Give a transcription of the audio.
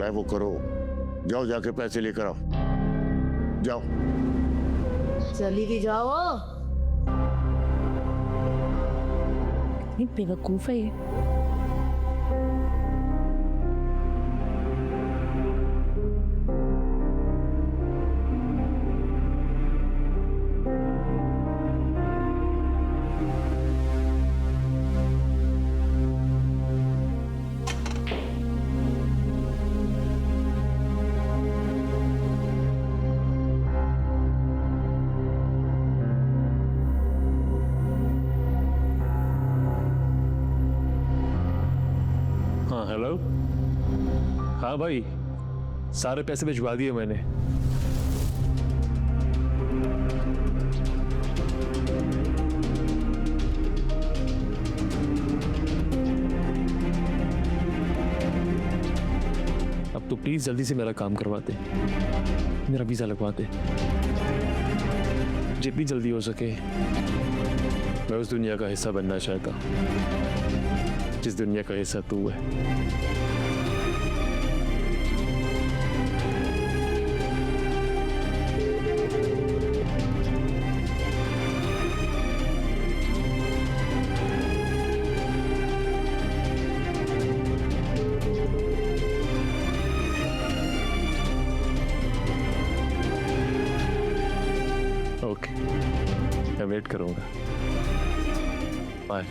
है वो करो। जाओ जाके पैसे लेकर आओ, जाओ। चली भी जाओ। कितनी बेवकूफ है ये। हाँ हेलो। हाँ भाई, सारे पैसे भिजवा दिए मैंने। अब तो प्लीज जल्दी से मेरा काम करवाते, मेरा वीजा लगवाते। जितनी जल्दी हो सके मैं उस दुनिया का हिस्सा बनना चाहता हूं जिस दुनिया का हिस्सा तू है। ओके, मैं वेट करूंगा। बाय।